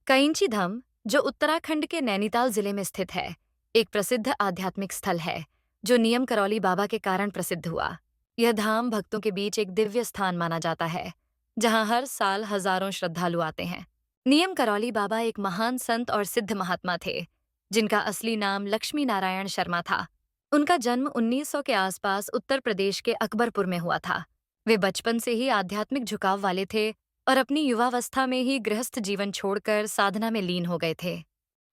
कैंची धाम, जो उत्तराखंड के नैनीताल जिले में स्थित है, एक प्रसिद्ध आध्यात्मिक स्थल है जो नियम करौली बाबा के कारण प्रसिद्ध हुआ। यह धाम भक्तों के बीच एक दिव्य स्थान माना जाता है, जहां हर साल हजारों श्रद्धालु आते हैं। नियम करौली बाबा एक महान संत और सिद्ध महात्मा थे, जिनका असली नाम लक्ष्मी नारायण शर्मा था। उनका जन्म 1900 के आसपास उत्तर प्रदेश के अकबरपुर में हुआ था। वे बचपन से ही आध्यात्मिक झुकाव वाले थे और अपनी युवावस्था में ही गृहस्थ जीवन छोड़कर साधना में लीन हो गए थे।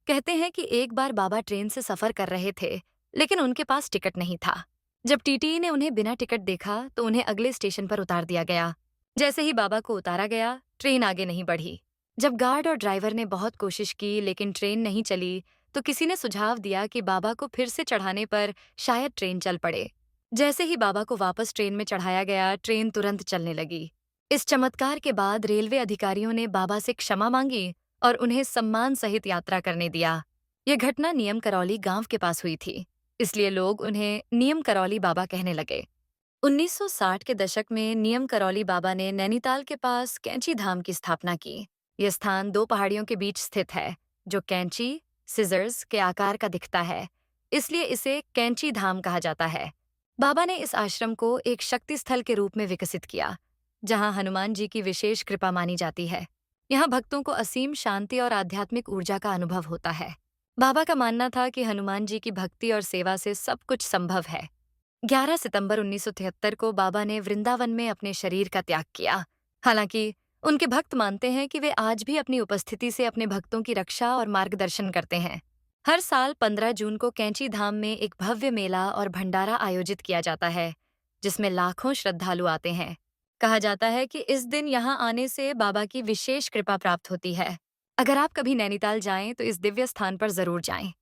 कहते हैं कि एक बार बाबा ट्रेन से सफर कर रहे थे, लेकिन उनके पास टिकट नहीं था। जब टीटी ने उन्हें बिना टिकट देखा तो उन्हें अगले स्टेशन पर उतार दिया गया। जैसे ही बाबा को उतारा गया, ट्रेन आगे नहीं बढ़ी। जब गार्ड और ड्राइवर ने बहुत कोशिश की लेकिन ट्रेन नहीं चली, तो किसी ने सुझाव दिया कि बाबा को फिर से चढ़ाने पर शायद ट्रेन चल पड़े। जैसे ही बाबा को वापस ट्रेन में चढ़ाया गया, ट्रेन तुरंत चलने लगी। इस चमत्कार के बाद रेलवे अधिकारियों ने बाबा से क्षमा मांगी और उन्हें सम्मान सहित यात्रा करने दिया। यह घटना नियम करौली गांव के पास हुई थी, इसलिए लोग उन्हें नियम करौली बाबा कहने लगे। 1960 के दशक में नियम करौली बाबा ने नैनीताल के पास कैंची धाम की स्थापना की। यह स्थान दो पहाड़ियों के बीच स्थित है, जो कैंची सिजर्स के आकार का दिखता है, इसलिए इसे कैंची धाम कहा जाता है। बाबा ने इस आश्रम को एक शक्ति स्थल के रूप में विकसित किया, जहां हनुमान जी की विशेष कृपा मानी जाती है। यहाँ भक्तों को असीम शांति और आध्यात्मिक ऊर्जा का अनुभव होता है। बाबा का मानना था कि हनुमान जी की भक्ति और सेवा से सब कुछ संभव है। 11 सितंबर 1973 को बाबा ने वृंदावन में अपने शरीर का त्याग किया। हालांकि उनके भक्त मानते हैं कि वे आज भी अपनी उपस्थिति से अपने भक्तों की रक्षा और मार्गदर्शन करते हैं। हर साल 15 जून को कैंची धाम में एक भव्य मेला और भंडारा आयोजित किया जाता है, जिसमें लाखों श्रद्धालु आते हैं। कहा जाता है कि इस दिन यहाँ आने से बाबा की विशेष कृपा प्राप्त होती है। अगर आप कभी नैनीताल जाएं तो इस दिव्य स्थान पर जरूर जाएं।